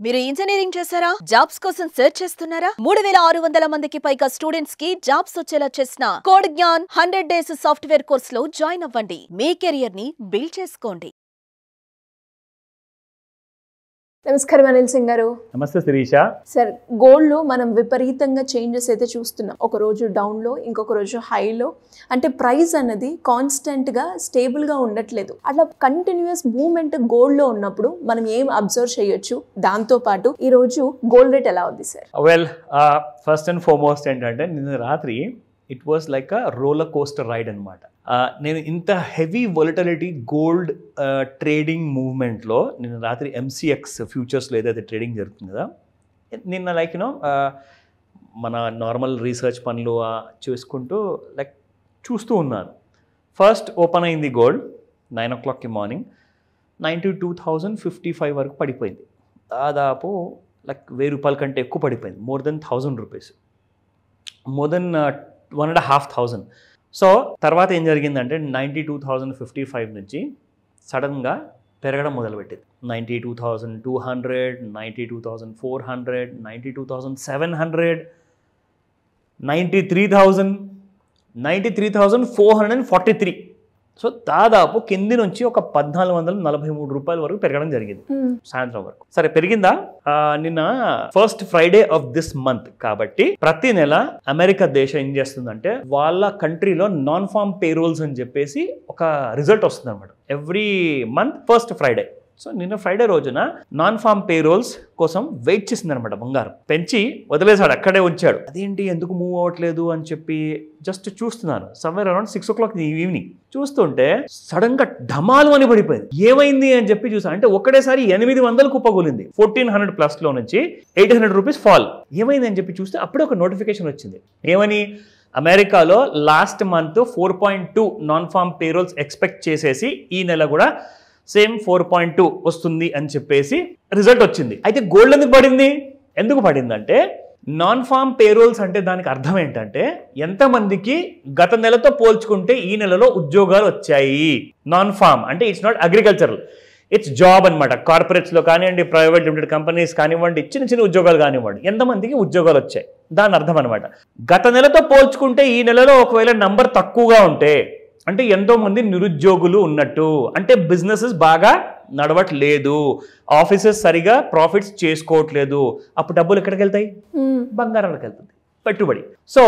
మీరు ఇంజనీరింగ్ చేశారా? జాబ్స్ కోసం సెర్చ్ చేస్తున్నారా? 3600 మందికి పైగా స్టూడెంట్స్ కి జాబ్స్ వచ్చేలా చేసిన code Gyan 100 days software course లో జాయిన్ అవ్వండి. మీ కెరియర్ ని బిల్డ్ చేసుకోండి. నమస్కారం అనిల్ సింగ్ గారు. నమస్తే శిరీష. సార్, గోల్డ్లో మనం విపరీతంగా చేంజెస్ అయితే చూస్తున్నాం. ఒక రోజు డౌన్లో, ఇంకొక రోజు హైలో. అంటే ప్రైస్ అన్నది కాన్స్టెంట్గా స్టేబుల్గా ఉండట్లేదు. అట్లా కంటిన్యూస్ మూవ్మెంట్ గోల్డ్లో ఉన్నప్పుడు మనం ఏం అబ్జర్వ్ చేయొచ్చు? దాంతోపాటు ఈరోజు గోల్డ్ రేట్ ఎలా ఉంది sir? Well, first and foremost ఏంటంటే నిన్న రాత్రి it was like a roller coaster ride అనమాట. నేను ఇంత హెవీ వొలటిలిటీ గోల్డ్ ట్రేడింగ్ మూవ్మెంట్లో నిన్న రాత్రి MCX ఫ్యూచర్స్లో ఏదైతే ట్రేడింగ్ జరుగుతుంది కదా, నిన్న లైక్ మన నార్మల్ రీసెర్చ్ పనులు చేసుకుంటూ లైక్ చూస్తూ ఉన్నాను. ఫస్ట్ ఓపెన్ అయింది గోల్డ్ 9 o'clock మార్నింగ్ 92,055 వరకు పడిపోయింది. దాదాపు లైక్ ₹1000 కంటే ఎక్కువ పడిపోయింది. More than 1000 rupees, more than 1,500. So తర్వాత ఏం జరిగిందంటే 92,055 నుంచి సడన్గా పెరగడం మొదలుపెట్టింది. 92,200, 92,400, 92,700, 93,000, 93,443. సో దాదాపు కింది నుంచి ఒక ₹1,443 వరకు పెరగడం జరిగింది సాయంత్రం వరకు. సరే, పెరిగిందా? నిన్న first Friday of this month కాబట్టి ప్రతి నెల అమెరికా దేశం ఏం చేస్తుందంటే వాళ్ళ కంట్రీలో నాన్ ఫార్మ్ పేరోల్స్ అని చెప్పేసి ఒక రిజల్ట్ వస్తుంది అనమాట every month first Friday. So నిన్న ఫ్రైడే రోజున నాన్ ఫార్మ్ పేరోల్స్ కోసం వెయిట్ చేసింది అనమాట. బంగారం పెంచి వదిలేసాడు, అక్కడే ఉంచాడు. అదేంటి ఎందుకు మూవ్ అవ్వట్లేదు అని చెప్పి జస్ట్ చూస్తున్నాను. సమ్వేర్ అరౌండ్ 6 o'clock ఈవినింగ్ చూస్తుంటే సడన్ గా ఢమాలు అని పడిపోయింది. ఏమైంది అని చెప్పి చూసాను. అంటే ఒక్కడేసారి 800 కుప్పగూలింది. 1400 ప్లస్ లో నుంచి 800 రూపీస్ ఫాల్. ఏమైంది అని చెప్పి చూస్తే అప్పుడే ఒక నోటిఫికేషన్ వచ్చింది. ఏమని? అమెరికాలో last month 4.2 non farm payrolls expect చేసేసి ఈ నెల కూడా సేమ్ 4.2 వస్తుంది అని చెప్పేసి రిజల్ట్ వచ్చింది. అయితే గోల్డ్ ఎందుకు పడిందంటే నాన్ ఫార్మ్ పేరోల్స్ అంటే దానికి అర్థం ఏంటంటే ఎంతమందికి గత నెలతో పోల్చుకుంటే ఈ నెలలో ఉద్యోగాలు వచ్చాయి. నాన్ ఫార్మ్ అంటే it's not agricultural, it's job అనమాట. కార్పొరేట్స్లో కానివ్వండి, ప్రైవేట్ లిమిటెడ్ కంపెనీస్ కానివ్వండి, చిన్న చిన్న ఉద్యోగాలు కానివ్వండి, ఎంతమందికి ఉద్యోగాలు వచ్చాయి దాని అర్థం అనమాట. గత నెలతో పోల్చుకుంటే ఈ నెలలో ఒకవేళ నంబర్ తక్కువగా ఉంటే అంటే ఎంతో మంది నిరుద్యోగులు ఉన్నట్టు, అంటే బిజినెసెస్ బాగా నడవట్లేదు, ఆఫీసెస్ సరిగా ప్రాఫిట్స్ చేసుకోవట్లేదు. అప్పుడు డబ్బులు ఎక్కడికి వెళ్తాయి? బంగారానికి వెళ్తుంది, పెట్టుబడి. సో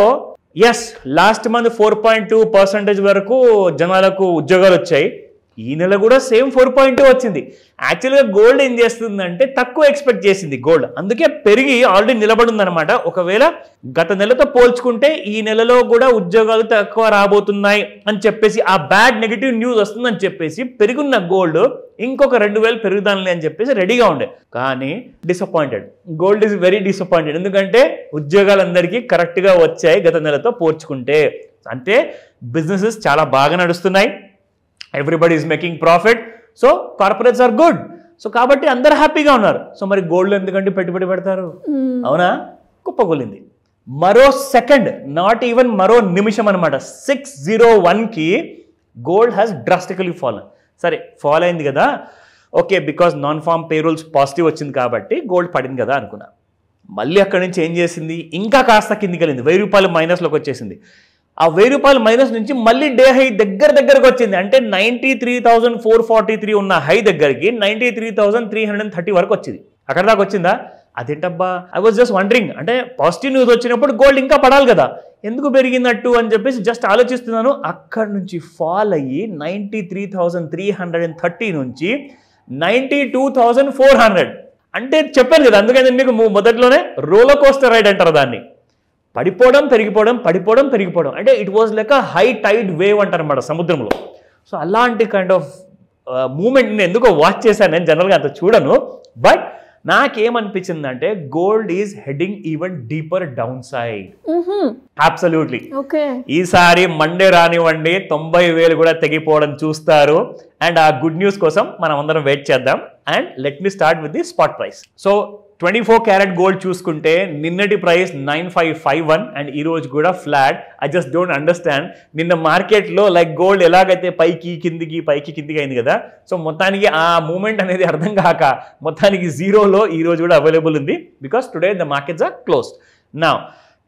ఎస్, లాస్ట్ మంత్ 4.2% వరకు జనాలకు ఉద్యోగాలు వచ్చాయి. ఈ నెల కూడా సేమ్ 4.2 వచ్చింది. యాక్చువల్గా గోల్డ్ ఏం చేస్తుందంటే తక్కువ ఎక్స్పెక్ట్ చేసింది గోల్డ్, అందుకే పెరిగి ఆల్రెడీ నిలబడిందనమాట. ఒకవేళ గత నెలతో పోల్చుకుంటే ఈ నెలలో కూడా ఉద్యోగాలు తక్కువ రాబోతున్నాయి అని చెప్పేసి ఆ బ్యాడ్ నెగిటివ్ న్యూస్ వస్తుందని చెప్పేసి పెరుగున్న గోల్డ్ ఇంకొక 2,000 పెరుగుదానులే అని చెప్పేసి రెడీగా ఉండే. కానీ disappointed, gold is very disappointed. ఎందుకంటే ఉద్యోగాలందరికీ కరెక్ట్గా వచ్చాయి గత నెలతో పోల్చుకుంటే. అంటే బిజినెసెస్ చాలా బాగా నడుస్తున్నాయి, everybody is making profit, so corporates are good. So కాబట్టి అందరు హ్యాపీగా ఉన్నారు. సో మరి గోల్డ్ ఎందుకంటే పెట్టుబడి పెడతారు? అవునా? కుప్పగొలింది. మరో సెకండ్, నాట్ ఈవెన్ మరో నిమిషం అనమాట, 601కి గోల్డ్ హ్యాస్ డ్రాస్టికలీ ఫాలన్. సరే, ఫాల్ అయింది కదా, okay, because non farm payrolls positive వచ్చింది కాబట్టి గోల్డ్ పడింది కదా అనుకున్నా. మళ్ళీ అక్కడి నుంచి ఏం చేసింది? ఇంకా కాస్త కిందికి వెళ్ళింది, ₹1000 మైనస్లోకి వచ్చేసింది. ఆ ₹1000 మైనస్ నుంచి మళ్ళీ డే హై దగ్గరకు వచ్చింది. అంటే 93,443 ఉన్న హై దగ్గరికి 93,330 వరకు వచ్చింది. అక్కడ దాకా వచ్చిందా? అదేంటబ్బా, ఐ వాజ్ జస్ట్ వండరింగ్. అంటే పాజిటివ్ న్యూస్ వచ్చినప్పుడు గోల్డ్ ఇంకా పడాలి కదా, ఎందుకు పెరిగినట్టు అని చెప్పేసి జస్ట్ ఆలోచిస్తున్నాను. అక్కడ నుంచి ఫాల్ అయ్యి 93,330 నుంచి 92,400. అంటే చెప్పాను కదా, అందుకని మీకు మొదట్లోనే రోలర్ కోస్టర్ రైడ్ అంటారు దాన్ని. పడిపోవడం పెరిగిపోవడం, పడిపోవడం పెరిగిపోవడం. అంటే it was like a high tide wave అంటారు అన్నమాట సముద్రంలో. సో అలాంటి కైండ్ ఆఫ్ మూమెంట్ నేను ఎందుకో వాచ్ చేశాను. నేను జనరల్గా అంత చూడను, బట్ నాకేమనిపించింది అంటే gold is heading even deeper down side. Absolutely. ఈసారి మండే రానివ్వండి 90,000 కూడా తెగిపోవడం చూస్తారు. అండ్ ఆ గుడ్ న్యూస్ కోసం మనం అందరం వెయిట్ చేద్దాం. And let me start with the spot price. So 24 carrot gold చూసుకుంటే నిన్నటి ప్రైస్ 9551 అండ్ ఈ రోజు కూడా flat. I just don't understand, నిన్న మార్కెట్లో లైక్ గోల్డ్ ఎలాగైతే పైకి కిందికి అయింది కదా, సో మొత్తానికి ఆ మూమెంట్ అనేది అర్థం కాక మొత్తానికి జీరోలో ఈ రోజు కూడా అవైలబుల్ ఉంది, because today the markets are closed. Now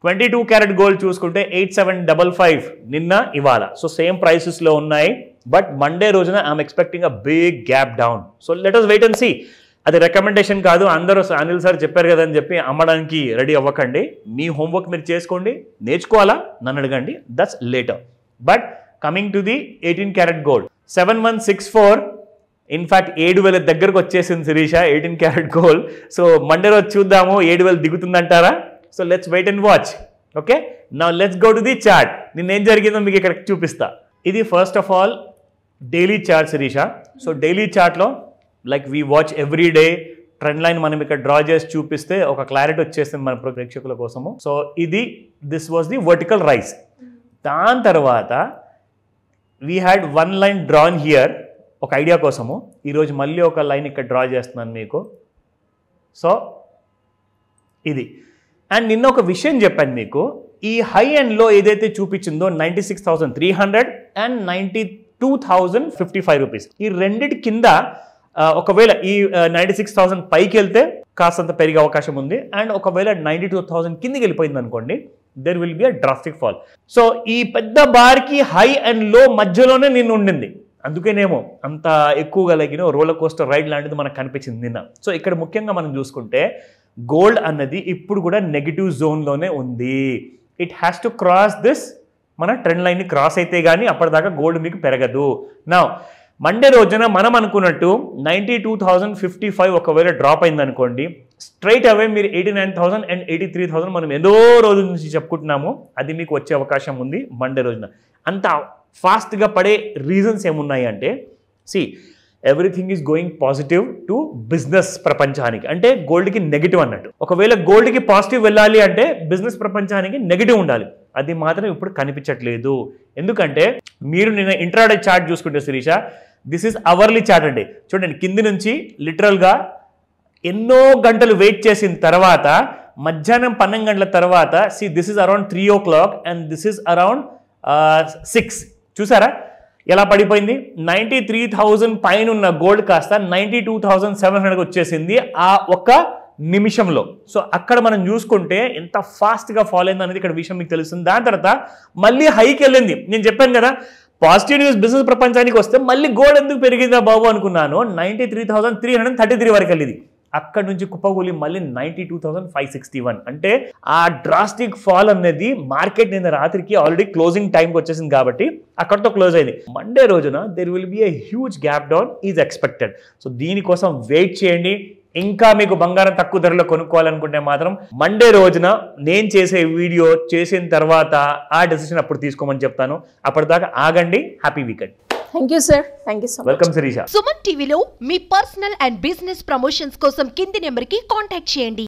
22 carat gold చూసుకుంటే 8755 నిన్న ఇవాళ, సో సేమ్ ప్రైసెస్లో ఉన్నాయి. బట్ మండే రోజున I'm expecting a big gap down. So let us wait and see. అది రికమెండేషన్ కాదు, అందరూ అనిల్ సార్ చెప్పారు కదా అని చెప్పి అమ్మడానికి రెడీ అవ్వకండి. మీ హోంవర్క్ మీరు చేసుకోండి, నేర్చుకోవాలా నన్ను అడగండి, that's later. But coming to the 18 carat gold 7164, in fact 7000 దగ్గరకు వచ్చేసింది Shirisha 18 carat gold. So Monday రోజు చూద్దాము 7000 దిగుతుందంటారా. So let's wait and watch. Okay, now let's go to the chart. నిన్న ఏం జరిగిందో మీకు ఇక్కడ చూపిస్తా. ఇది first of all daily chart Shirisha. So daily చార్ట్లో like we watch every day trend line మనం ఇక్కడ డ్రా చేసి చూపిస్తే ఒక క్లారిటీ వచ్చేస్తుంది మన ప్రేక్షకుల కోసము. So this was the vertical rice. దాని తర్వాత we had one line drawn here ఒక ఐడియా కోసము. ఈరోజు మళ్ళీ ఒక లైన్ ఇక్కడ డ్రా చేస్తున్నాను మీకు. సో ఇది అండ్ నిన్న ఒక విషయం చెప్పాను మీకు, ఈ హై ఎండ్లో ఏదైతే చూపించిందో 96,300 అండ్ 92,055 రూపీస్, ఈ రెండిటి కింద ఒకవేళ ఈ 96,000 పైకి వెళ్తే కాస్తంత పెరిగే అవకాశం ఉంది. అండ్ ఒకవేళ 92,000 కిందికి వెళ్ళిపోయింది అనుకోండి, there will be a drastic fall. So ఈ పెద్ద బార్కి హై అండ్ లో మధ్యలోనే నిన్న ఉండింది, అందుకేనేమో అంత ఎక్కువగా లైక్ రోలర్ కోస్టర్ రైడ్ లాంటిది మనకు కనిపించింది నిన్న. సో ఇక్కడ ముఖ్యంగా మనం చూసుకుంటే గోల్డ్ అన్నది ఇప్పుడు కూడా నెగిటివ్ జోన్లోనే ఉంది. It has to cross this, మన ట్రెండ్ లైన్ని క్రాస్ అయితే కానీ అప్పటిదాకా గోల్డ్ మీకు పెరగదు. నా మండే రోజున మనం అనుకున్నట్టు 92,055 ఒకవేళ డ్రాప్ అయింది అనుకోండి, స్ట్రైట్ అవే మీరు 89,000 అండ్ 83,000 మనం ఏదో రోజు నుంచి చెప్పుకుంటున్నాము, అది మీకు వచ్చే అవకాశం ఉంది మండే రోజున. అంత ఫాస్ట్గా పడే రీజన్స్ ఏమున్నాయి అంటే, everything is going positive to business ప్రపంచానికి, అంటే గోల్డ్కి నెగిటివ్ అన్నట్టు. ఒకవేళ గోల్డ్కి పాజిటివ్ వెళ్ళాలి అంటే బిజినెస్ ప్రపంచానికి నెగిటివ్ ఉండాలి, అది మాత్రం ఇప్పుడు కనిపించట్లేదు. ఎందుకంటే మీరు నిన్న ఇంట్రాడే చార్ట్ చూసుకుంటే Shirisha, this is hourly chart అండి. చూడండి కింది నుంచి లిటరల్గా ఎన్నో గంటలు వెయిట్ చేసిన తర్వాత మధ్యాహ్నం 12 గంటల తర్వాత this is around 3 o'clock and this is around 6. చూసారా ఎలా పడిపోయింది? 93,000 పైన ఉన్న గోల్డ్ కాస్త 92,700 వచ్చేసింది ఆ ఒక్క నిమిషంలో. సో అక్కడ మనం చూసుకుంటే ఎంత ఫాస్ట్గా ఫాలో అయింది అనేది ఇక్కడ విషయం మీకు తెలుస్తుంది. దాని తర్వాత మళ్ళీ హైకి వెళ్ళింది. నేను చెప్పాను కదా, పాజిటివ్ న్యూస్ బిజినెస్ ప్రపంచానికి వస్తే మళ్ళీ గోల్డ్ ఎందుకు పెరిగిందా బాబు అనుకున్నాను. 93,333 వరకు వెళ్ళింది. అక్కడి నుంచి కుప్పగూలి మళ్ళీ 92,561. అంటే ఆ డ్రాస్టిక్ ఫాల్ అనేది మార్కెట్ నిన్న రాత్రికి ఆల్రెడీ క్లోజింగ్ టైంకి వచ్చేసింది కాబట్టి అక్కడితో క్లోజ్ అయింది. మండే రోజున there will be a huge gap down is expected. So దీనికోసం వెయిట్ చేయండి. ఇంకా మీకు బంగారం తక్కువ ధరలో కొనుక్కోవాలనుకుంటే మాత్రం మండే రోజున నేను చేసే వీడియో చేసిన తర్వాత ఆ డెసిషన్ అప్పుడు తీసుకోమని చెప్తాను. అప్పటిదాకా ఆగండి. Happy weekend. Thank you sir. Thank you so much. Welcome Shirisha. Suman టీవీలో మీ పర్సనల్ అండ్ బిజినెస్ ప్రమోషన్స్ కోసం కింది నెంబర్కి కాంటాక్ట్ చేయండి.